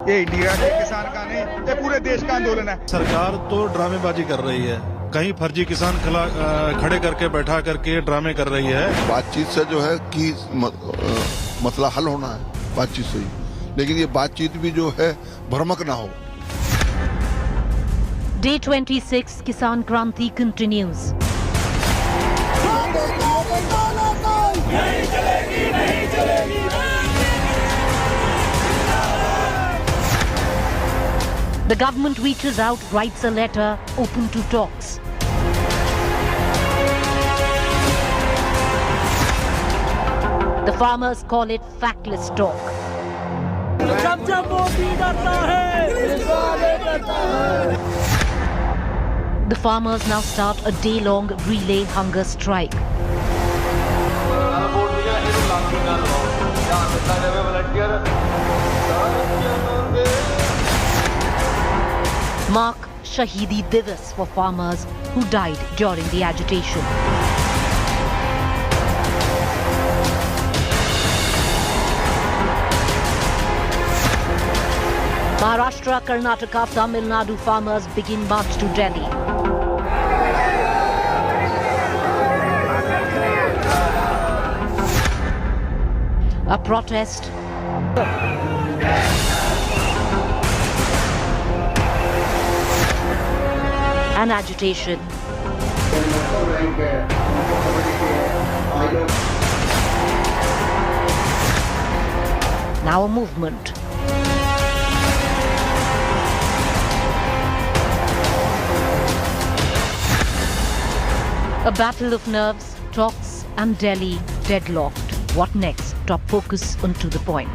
ये इंडिया के किसान का नहीं, ये पूरे देश का आंदोलन है। सरकार तो ड्रामेबाजी कर रही है, कहीं फर्जी किसान खड़े करके बैठा करके ड्रामे कर रही है। बातचीत से जो है कि मसला हल होना है, बातचीत से ही, लेकिन ये बातचीत भी जो है भ्रमक ना हो। Day 26 Kisan Kranti continues. The government reaches out, writes a letter open to talks. The farmers call it factless talk. The farmers now start a day-long relay hunger strike. Mark Shahidi Divas for farmers who died during the agitation. Maharashtra, Karnataka, Tamil Nadu farmers begin march to Delhi. A protest. An agitation. Now a movement. A battle of nerves, talks and Delhi deadlocked. What next? Top focus on To The Point.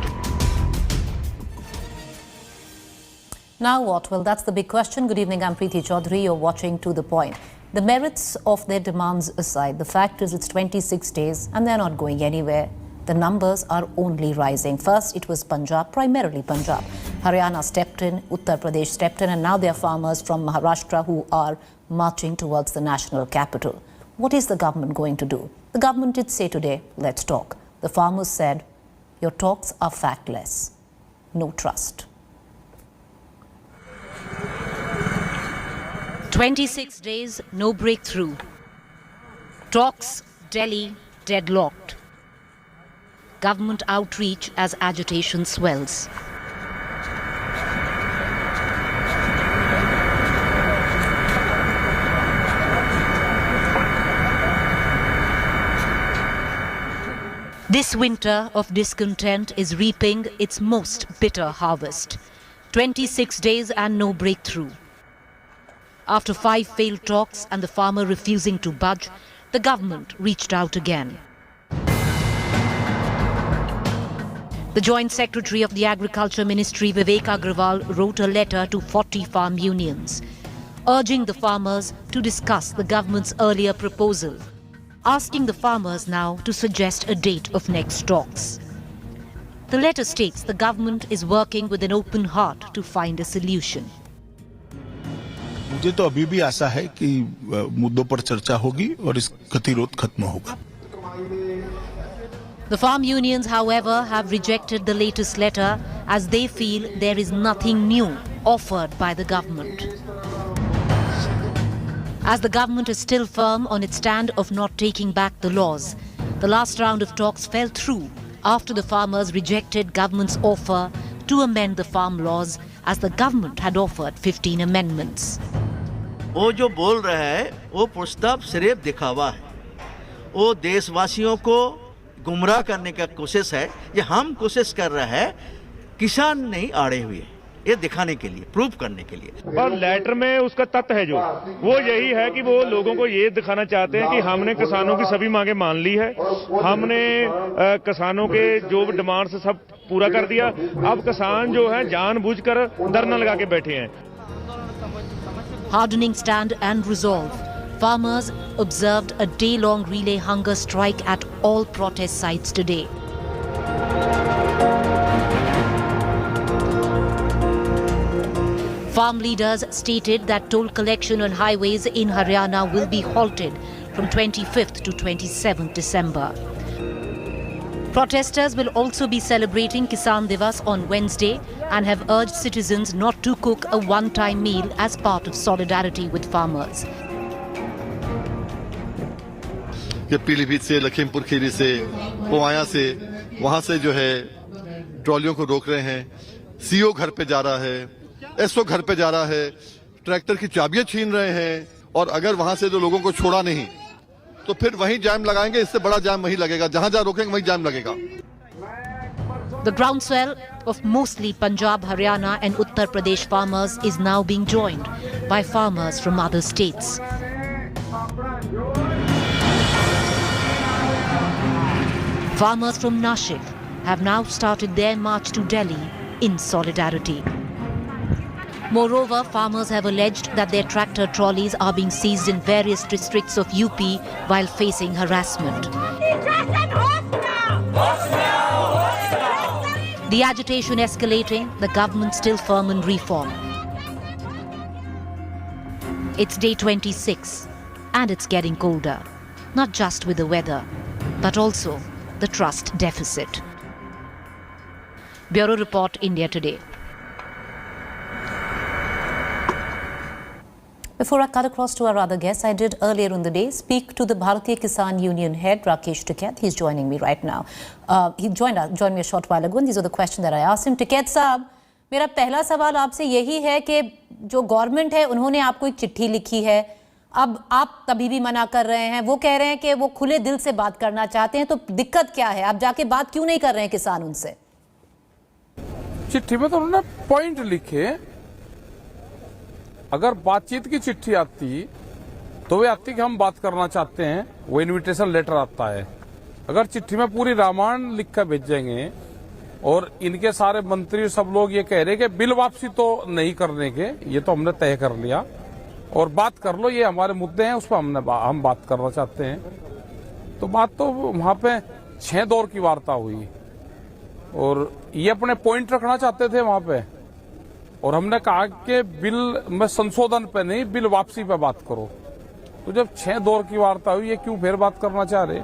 Now what? Well, that's the big question. Good evening, I'm Preeti Chaudhary. You're watching To The Point. The merits of their demands aside, the fact is it's 26 days and they're not going anywhere. The numbers are only rising. First, it was Punjab, primarily Punjab. Haryana stepped in, Uttar Pradesh stepped in, and now there are farmers from Maharashtra who are marching towards the national capital. What is the government going to do? The government did say today, let's talk. The farmers said, your talks are factless. No trust. 26 days, no breakthrough. Talks, Delhi, deadlocked. Government outreach as agitation swells. This winter of discontent is reaping its most bitter harvest. 26 days and no breakthrough. After 5 failed talks and the farmer refusing to budge, the government reached out again. The Joint Secretary of the Agriculture Ministry, Vivek Aggarwal, wrote a letter to 40 farm unions, urging the farmers to discuss the government's earlier proposal, asking the farmers now to suggest a date of next talks. The letter states the government is working with an open heart to find a solution. मुझे तो अभी भी आशा है कि मुद्दों पर चर्चा होगी और इस गतिरोध खत्म होगा. The farm unions, however, have rejected the latest letter as they feel there is nothing new offered by the government. As the government is still firm on its stand of not taking back the laws, the last round of talks fell through after the farmers rejected government's offer to amend the farm laws as the government had offered 15 amendments. वो जो बोल रहा है वो प्रस्ताव सिर्फ दिखावा है, वो देशवासियों को गुमराह करने का कोशिश है. ये हम कोशिश कर रहा है, किसान नहीं आड़े हुए, ये दिखाने के लिए, प्रूफ करने के लिए. और लेटर में उसका तथ्य है जो वो यही है कि वो लोगों को ये दिखाना चाहते हैं कि हमने किसानों की सभी मांगे मान ली है, हमने किसानों के जो डिमांड्स सब पूरा कर दिया. अब किसान जो है जानबूझकर धरना लगा के बैठे हैं. Hardening stand and resolve. Farmers observed a day-long relay hunger strike at all protest sites today. Farm leaders stated that toll collection on highways in Haryana will be halted from 25th to 27th December. Protesters will also be celebrating Kisan Divas on Wednesday and have urged citizens not to cook a one-time meal as part of solidarity with farmers. ये पीलीभीत से, लखीमपुर खीरी से, पोवाया से, वहां से जो है ट्रॉलियों को रोक रहे हैं। सीओ घर पे जा रहा है, एसओ घर पे जा रहा है, ट्रैक्टर की चाबियां छीन रहे हैं और अगर वहां से जो लोगों को छोड़ा नहीं तो फिर वहीं जाम लगाएंगे। इससे बड़ा जाम वहीं लगेगा, जहां जहां रोकेंगे वहीं जाम लगेगा। The groundswell of mostly Punjab, Haryana and Uttar Pradesh farmers is now being joined by farmers from other states. Farmers from Nashik have now started their march to Delhi in solidarity. Moreover, farmers have alleged that their tractor trolleys are being seized in various districts of UP while facing harassment. The agitation escalating, the government still firm in reform. It's day 26 and it's getting colder, not just with the weather, but also the trust deficit. Bureau Report, India Today. Before I cut across to our other guests, I did earlier in the day speak to the Bharatiya Kisan Union head, Rakesh Tiket. He's joining me right now. He joined me a short while ago, and these are the questions that I asked him. Tiket साहब, मेरा पहला सवाल आपसे यही है कि जो government है उन्होंने आपको एक चिट्ठी लिखी है, अब आप तभी भी मना कर रहे हैं। वो कह रहे हैं कि वो खुले दिल से बात करना चाहते हैं, तो दिक्कत क्या है? आप जाके बात क्यों नहीं कर रहे हैं किसान उनसे? चिट्ठी में तो उन्होंने पॉइंट लिखे। अगर बातचीत की चिट्ठी आती तो वे आती कि हम बात करना चाहते हैं, वो इनविटेशन लेटर आता है। अगर चिट्ठी में पूरी रामायण लिख कर भेजेंगे और इनके सारे मंत्री सब लोग ये कह रहे कि बिल वापसी तो नहीं करने के, ये तो हमने तय कर लिया और बात कर लो, ये हमारे मुद्दे हैं, उस पर हम बात करना चाहते हैं। तो बात तो वहां पे 6 दौर की वार्ता हुई और ये अपने पॉइंट रखना चाहते थे वहां पे, और हमने कहा कि बिल में संशोधन पे नहीं, बिल वापसी पे बात करो। तो जब 6 दौर की वार्ता हुई, ये क्यों फिर बात करना चाह रहे?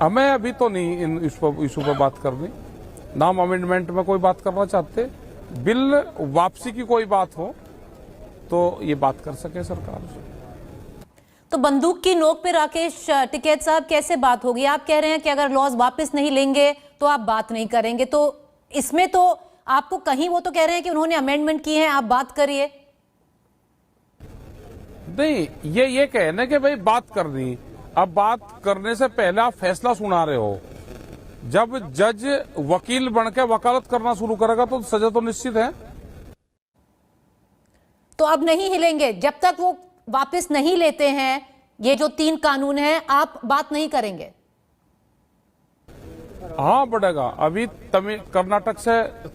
हमें अभी तो नहीं इन इशू पे बात करनी, ना हम अमेंडमेंट में कोई बात करना चाहते। बिल वापसी की कोई बात हो तो ये बात कर सके सरकार से। तो बंदूक की नोक पे राकेश टिकैत साहब कैसे बात होगी? आप कह रहे हैं कि अगर लॉज वापस नहीं लेंगे तो आप बात नहीं करेंगे, तो इसमें तो आपको कहीं वो तो कह रहे हैं कि उन्होंने अमेंडमेंट की है, आप बात करिए। नहीं, ये कहने के भाई बात करनी, अब बात करने से पहले आप फैसला सुना रहे हो। जब जज वकील बनकर वकालत करना शुरू करेगा तो सजा तो निश्चित है। तो अब नहीं हिलेंगे जब तक वो वापस नहीं लेते हैं ये जो 3 कानून हैं, आप बात नहीं करेंगे? हाँ, बढ़ेगा। अभी कर्नाटक से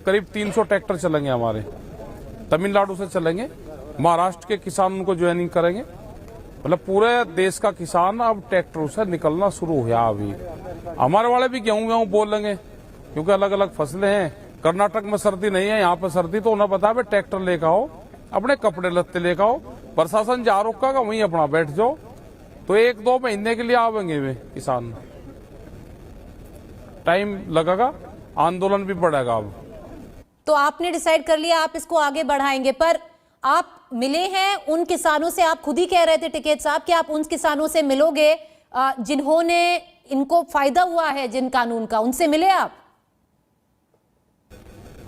करीब 300 ट्रैक्टर चलेंगे हमारे, तमिलनाडु से चलेंगे, महाराष्ट्र के किसान उनको ज्वाइनिंग करेंगे। मतलब पूरे देश का किसान अब ट्रैक्टरों से निकलना शुरू हुआ। अभी हमारे वाले भी गेहूं बोलेंगे क्योंकि अलग अलग फसलें हैं। कर्नाटक में सर्दी नहीं है, यहाँ पे सर्दी, तो उन्हें बता ट्रैक्टर लेकर आओ, अपने कपड़े लत्ते लेकर आओ, प्रशासन जा रोका वहीं अपना बैठ जाओ। तो 1-2 महीने के लिए आवेंगे वे किसान, टाइम लगेगा, आंदोलन भी बढ़ेगा। अब तो आपने डिसाइड कर लिया आप इसको आगे बढ़ाएंगे, पर आप मिले हैं उन किसानों से? आप खुद ही कह रहे थे टिकैत साहब कि आप उन किसानों से मिलोगे जिन्होंने इनको फायदा हुआ है जिन कानून का, उनसे मिले आप?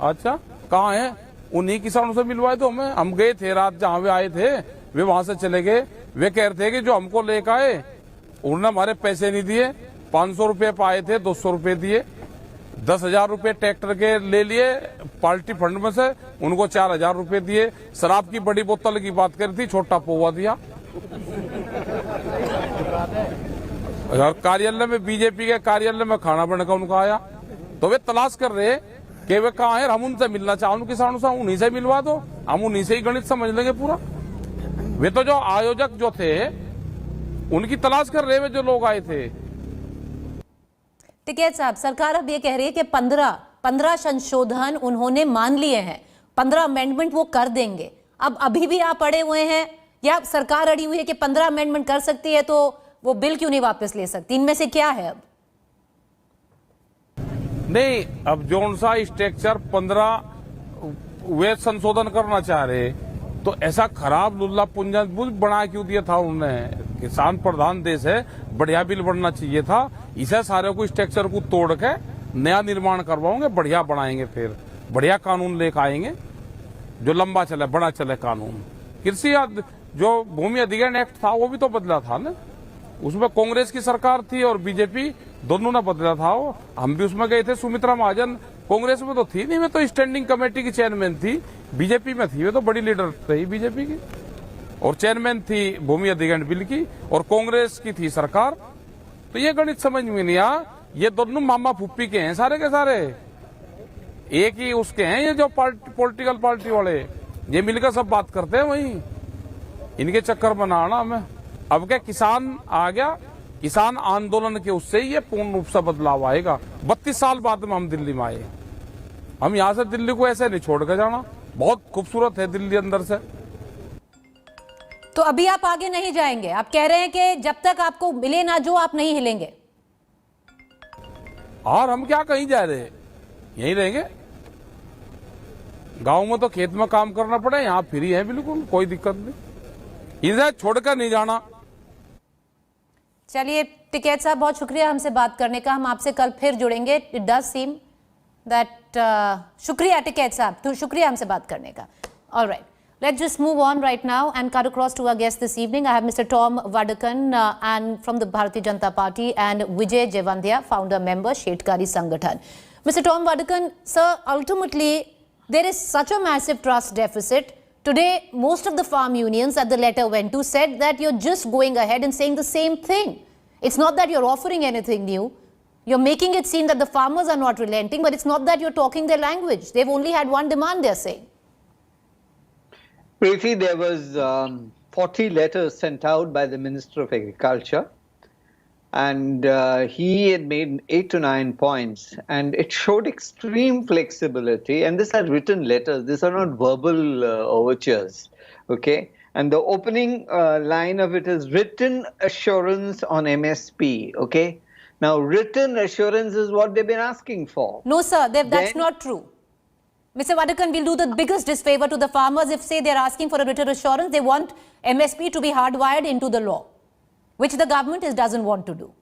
अच्छा, कहाँ है? उन्हीं किसानों से मिलवाए तो हम गए थे रात, जहां वे आए थे वे वहां से चले गए। वे कह रहे थे कि जो हमको लेकर आए उन्होंने हमारे पैसे नहीं दिए, 500 रुपये पाए थे, 200 रुपये दिए, 10,000 रुपये ट्रैक्टर के ले लिए पार्टी फंड में से, उनको 4,000 रुपये दिए। शराब की बड़ी बोतल की बात करी थी, छोटा पौवा दिया। और कार्यालय में, बीजेपी के कार्यालय में खाना बनकर उनको आया। तो वे तलाश कर रहे कि वे कहाँ है, हम उनसे मिलना चाहें, उन किसानों से उन्हीं से मिलवा दो, हम उन्हीं से ही गणित समझ लेंगे पूरा। वे तो जो आयोजक जो थे उनकी तलाश कर रहे, वे जो लोग आए थे। टिकैत साहब, सरकार अब ये कह रही है कि 15 संशोधन उन्होंने मान लिए हैं, 15 अमेंडमेंट वो कर देंगे। अब अभी भी आप अड़े हुए हैं या सरकार अड़ी हुई है कि 15 अमेंडमेंट कर सकती है तो वो बिल क्यों नहीं वापस ले सकती? इनमें से क्या है? अब नहीं, अब जोन सा स्ट्रक्चर 15 वे संशोधन करना चाह रहे, तो ऐसा खराब लुल्ला पुंजा बना क्यों दिया था उन्होंने? किसान प्रधान देश है, बढ़िया बिल बनना चाहिए था। इसे सारे को स्ट्रक्चर को तोड़ के नया निर्माण करवाओगे, बढ़िया बनाएंगे, फिर बढ़िया कानून लेकर आएंगे जो लंबा चले, बड़ा चले कानून। कृषि जो भूमि अधिग्रहण एक्ट था वो भी तो बदला था ना, उसमें कांग्रेस की सरकार थी और बीजेपी दोनों ने बदला था। वो हम भी उसमें गए थे। सुमित्रा महाजन कांग्रेस में तो थी नहीं, मैं तो स्टैंडिंग कमेटी की चेयरमैन थी, बीजेपी में थी, वे तो बड़ी लीडर रही बीजेपी की, और चेयरमैन थी भूमि अधिग्रहण बिल की, और कांग्रेस की थी सरकार। तो ये गणित समझ में नहीं आया। ये दोनों मामा फुप्पी के हैं सारे के सारे, एक ही उसके हैं ये जो पॉलिटिकल पार्टी वाले, ये मिलकर सब बात करते हैं वही। इनके चक्कर में ना आना हमें। अब क्या किसान आ गया, किसान आंदोलन के उससे ही ये पूर्ण रूप से बदलाव आएगा। 32 साल बाद में हम दिल्ली में आए। हम यहाँ से दिल्ली को ऐसे नहीं छोड़ कर जाना, बहुत खूबसूरत है दिल्ली अंदर से। तो अभी आप आगे नहीं जाएंगे? आप कह रहे हैं कि जब तक आपको मिले ना जो, आप नहीं हिलेंगे। और हम क्या कहीं जा रहे हैं, यहीं रहेंगे। गांव में तो खेत में काम करना पड़े, यहाँ फ्री है बिल्कुल, कोई दिक्कत नहीं, इधर छोड़कर नहीं जाना। चलिए टिकैत साहब, बहुत शुक्रिया हमसे बात करने का। हम आपसे कल फिर जुड़ेंगे। इट डज सीम दैट शुक्रिया टिकैत साहब, तो शुक्रिया हमसे बात करने का। Alright, let's just move on right now and cut across to our guest this evening. I have Mr. Tom Vadakan and from the Bharatiya Janata Party, and Vijay Jevandia, founder member, Shetkari Sangathan. Mr. Tom Vadakan, sir, ultimately there is such a massive trust deficit. Today, most of the farm unions that the letter went to said that you're just going ahead and saying the same thing. It's not that you're offering anything new. You're making it seem that the farmers are not relenting, but it's not that you're talking their language. They've only had one demand, they're saying. Preeti, there was 40 letters sent out by the Minister of Agriculture, and he had made 8 to 9 points, and it showed extreme flexibility. And these are written letters; these are not verbal overtures. Okay, and the opening line of it is written assurance on MSP. Okay, now written assurance is what they've been asking for. No, sir, that's not true. Mr. Vadakan, will do the biggest disfavor to the farmers if, say, they're asking for a written assurance. They want MSP to be hardwired into the law, which the government doesn't want to do.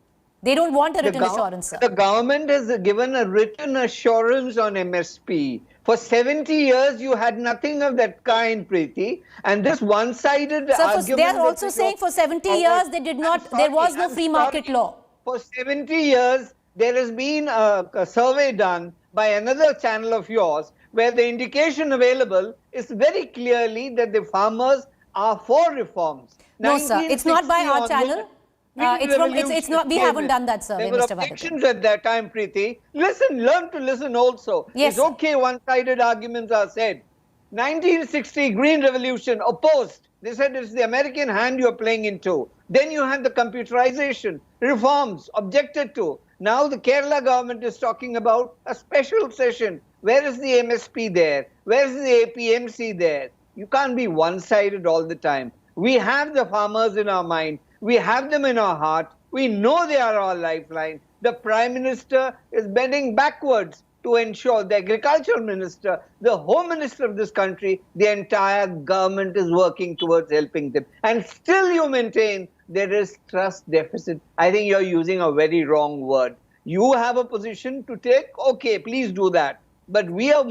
They don't want a written assurance, sir. The government has given a written assurance on MSP. For 70 years, you had nothing of that kind, Preeti. And this one-sided argument... They are also saying for 70 years, they did not, there was no free market law. For 70 years, there has been a survey done by another channel of yours, where the indication available is very clearly that the farmers are for reforms. No, sir, it's not by our channel. It's not. We haven't done that survey, Mr. Vadakan. There were objections at that time, Preeti. Listen, learn to listen also. Yes, it's okay one-sided arguments are said. 1960 Green Revolution opposed. They said it's the American hand you're playing into. Then you had the computerization, reforms objected to. Now the Kerala government is talking about a special session. Where is the MSP there? Where is the APMC there? You can't be one-sided all the time. We have the farmers in our mind. We have them in our heart. We know they are our lifeline. The Prime Minister is bending backwards to ensure the Agricultural Minister, the Home Minister of this country, the entire government is working towards helping them. And still you maintain there is trust deficit. I think you're using a very wrong word. You have a position to take, okay, please do that. But we are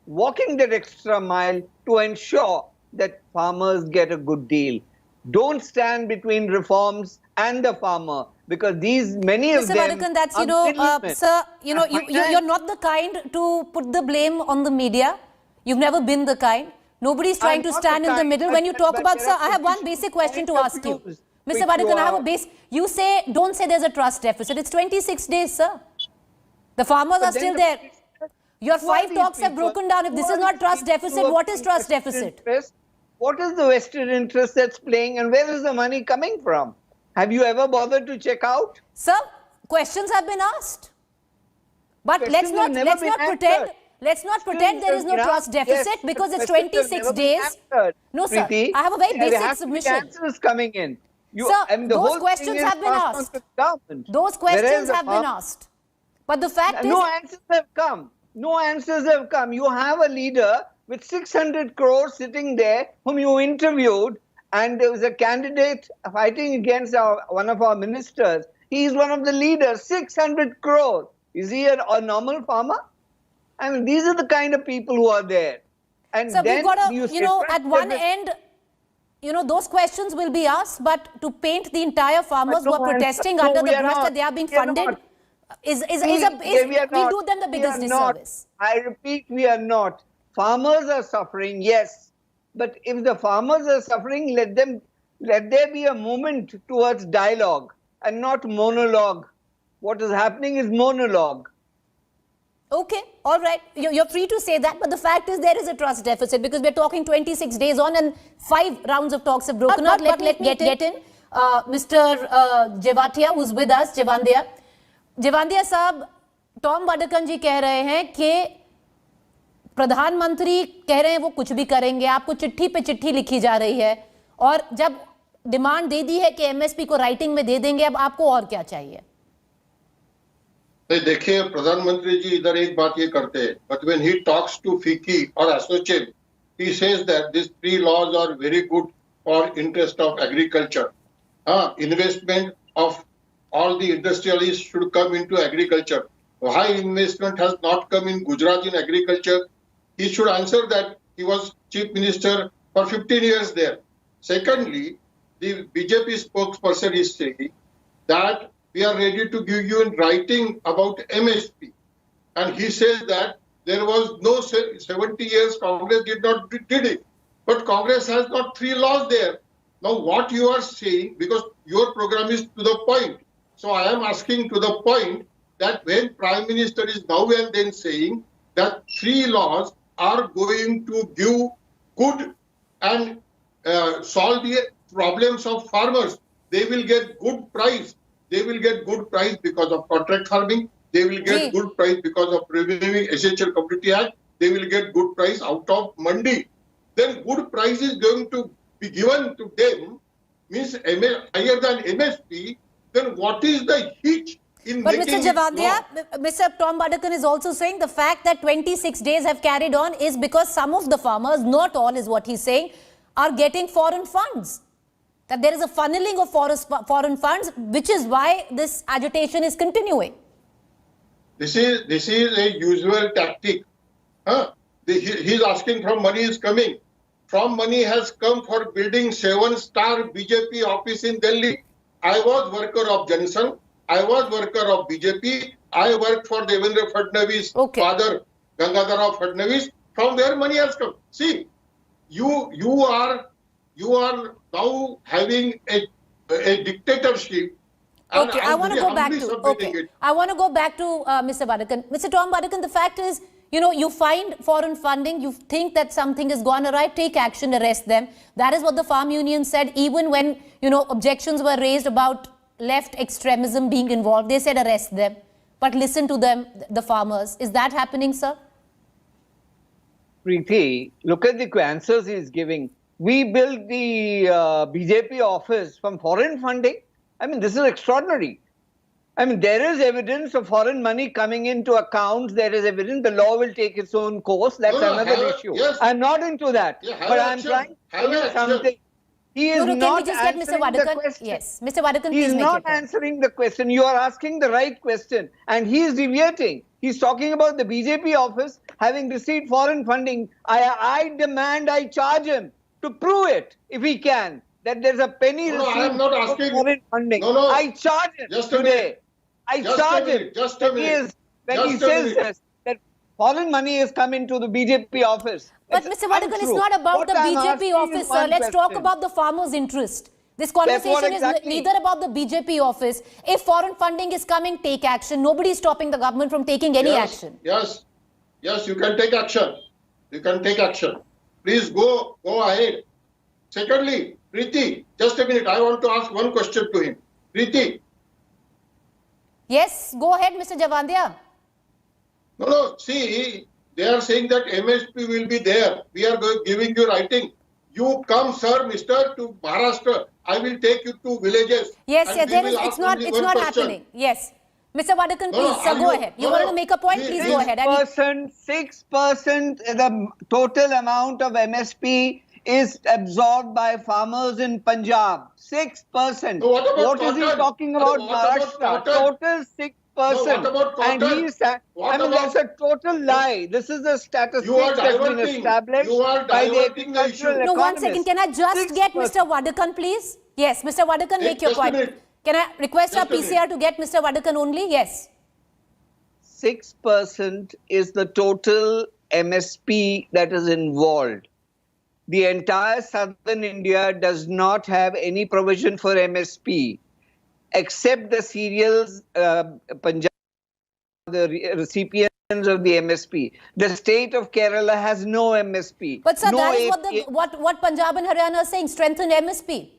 walking that extra mile to ensure that farmers get a good deal. Don't stand between reforms and the farmer, because many of them... Mr. Vadakan, that's, sir, you're not the kind to put the blame on the media. You've never been the kind. Nobody's trying to stand in the middle. When you talk about, sir, I have one basic question to ask you. Mr. Vadakan, I have a base. You say, don't say there's a trust deficit. It's 26 days, sir. The farmers are still there. Your 5 talks have broken down. If this is not trust deficit, what is trust deficit? What is the vested interest that's playing, and where is the money coming from? Have you ever bothered to check out? Sir, questions have been asked. But let's not pretend there is no trust deficit, because it's 26 days. No, sir. I have a very basic submission. Answers coming in. Sir, those questions have been asked. Those questions have been asked. But the fact is... No answers have come. No answers have come. You have a leader with 600 crores sitting there whom you interviewed, and there was a candidate fighting against one of our ministers. He is one of the leaders, 600 crores. Is he a normal farmer? I mean, these are the kind of people who are there. And so then we've got you at one end, those questions will be asked, but to paint the entire farmers who are protesting under the brush that they are being funded, we do them the biggest disservice. I repeat, we are not. Farmers are suffering, yes. But if the farmers are suffering, let there be a movement towards dialogue and not monologue. What is happening is monologue. Okay, all right. You're free to say that, but the fact is there is a trust deficit because we're talking 26 days on and 5 rounds of talks have broken out. Let me get in Mr. Jevatia, who's with us, Jevandia. Jevandia साहब, Tom वाडकन जी कह रहे हैं कि प्रधानमंत्री कह रहे हैं वो कुछ भी करेंगे, आपको चिट्ठी पे चिट्ठी लिखी जा रही है और जब डिमांड दे दी है कि एमएसपी को राइटिंग में दे देंगे, अब आपको और क्या चाहिए? देखिए, प्रधानमंत्री जी इधर एक बात ये करते हैं, but when he talks to FICCI और ASSOCHAM, he says that these 3 laws are very good for interest of agriculture. Investment of all the industrialists should come into agriculture. Why investment has not come in Gujarat in agriculture? He should answer that. He was chief minister for 15 years there. Secondly, the BJP spokesperson is saying that we are ready to give you in writing about MSP. And he says that there was no 70 years Congress did not did it. But Congress has got 3 laws there. Now what you are saying, because your program is to the point. So I am asking to the point that when Prime Minister is now and then saying that 3 laws are going to give good and solve the problems of farmers, they will get good price. They will get good price because of contract farming. They will get good price because of reviewing Essential Commodity Act. They will get good price out of Mandi. Then good price is going to be given to them, means higher than MSP. Then what is the hitch in but making Mr. Javadia, Mr. Tom Badakan is also saying the fact that 26 days have carried on is because some of the farmers, not all is what he's saying, are getting foreign funds. That there is a funneling of foreign funds, which is why this agitation is continuing. This is a usual tactic. He's asking from money is coming. From money has come for building 7-star BJP office in Delhi. I was worker of Johnson. I was worker of BJP. I worked for Devendra Fadnavis' father, Gangadhar Fadnavis. From where money has come? See, you are now having a dictatorship. Okay, I want to go back to I want to go back to Mr. Badakan. Mr. Tom Badakan, the fact is, you find foreign funding, you think that something has gone awry, take action, arrest them. That is what the farm union said, even when, objections were raised about left extremism being involved. They said arrest them, but listen to them, the farmers. Is that happening, sir? Preeti, look at the answers he is giving. We built the BJP office from foreign funding. I mean, this is extraordinary. I mean, there is evidence of foreign money coming into accounts. There is evidence. The law will take its own course. That's another issue. Yes. I'm not into that. But I'm trying to tell you something. He is not answering the question. Yes, Mr. Badakan, he is not answering the question. You are asking the right question. And he is deviating. He's talking about the BJP office having received foreign funding. I demand, I charge him to prove it, if he can, that there's a penny received I am not asking. foreign funding. No. I charge him today. I charge him. Just a minute. When he says this, that foreign money has come into the BJP office. But Mr. Badakan, it's not about the BJP office, sir. Let's talk about the farmers' interest. This conversation is neither about the BJP office. If foreign funding is coming, take action. Nobody is stopping the government from taking any action. Yes, you can take action. You can take action. Please go ahead. Secondly, Preeti, just a minute. I want to ask one question to him. Preeti. Yes, go ahead, Mr. Javandia. No. See, they are saying that MSP will be there. We are giving you writing. You come, sir, mister, to Maharashtra. I will take you to villages. Yes, it's not happening. Yes. Mr. Vadakan, No, no, please, sir, are go you- ahead. You no, wanted no. to make a point? Please go ahead. 6%, the total amount of MSP is absorbed by farmers in Punjab. 6%. So what about What is he cotton? talking No, about what about Maharashtra? cotton? Total 6%. No, what about And cotton? he's, What I mean, about- that's a total lie. This is the You are statistics that's been diverting. established You are by the diverting the agricultural issue. No, one second. economists. Can I just 6%. get Mr. Vadakan, please? Yes, Mr. Vadakan, make your Just a point. minute. Can I request our Just a PCR to get Mr. Vadakan only? Yes. 6% is the total MSP that is involved. The entire southern India does not have any provision for MSP, except the cereals, Punjab, the recipients of the MSP. The state of Kerala has no MSP. But sir, no that is APA. what Punjab and Haryana are saying, strengthen MSP.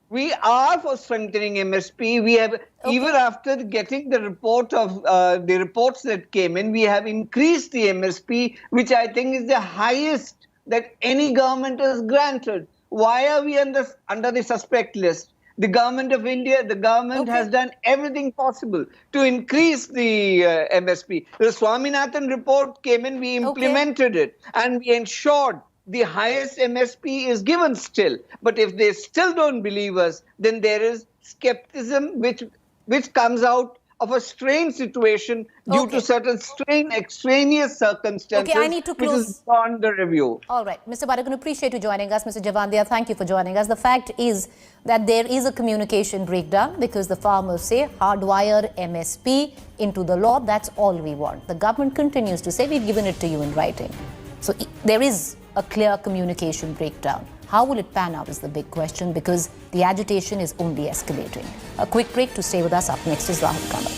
We are for strengthening MSP. We have, even after getting the report of the reports that came in, we have increased the MSP, which I think is the highest that any government has granted. Why are we under the suspect list? The government of India, the government has done everything possible to increase the MSP. The Swaminathan report came in, we implemented it, and we ensured the highest MSP is given still. But if they still don't believe us, then there is skepticism which comes out of a strange situation due to certain strange extraneous circumstances, I need to which close. is beyond the review. All right. Mr. Vadakan, appreciate you joining us. Mr. Javandia, thank you for joining us. The fact is that there is a communication breakdown because the farmers say hardwire MSP into the law. That's all we want. The government continues to say we've given it to you in writing. So there is a clear communication breakdown. How will it pan out is the big question because the agitation is only escalating. A quick break to stay with us. Up next is Rahul Kamal.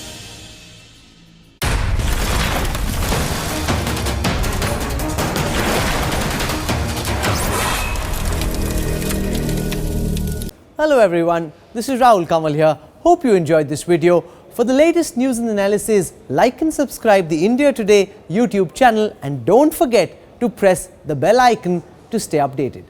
Hello everyone, this is Rahul Kamal here. Hope you enjoyed this video. For the latest news and analysis, like and subscribe the India Today YouTube channel and don't forget to press the bell icon to stay updated.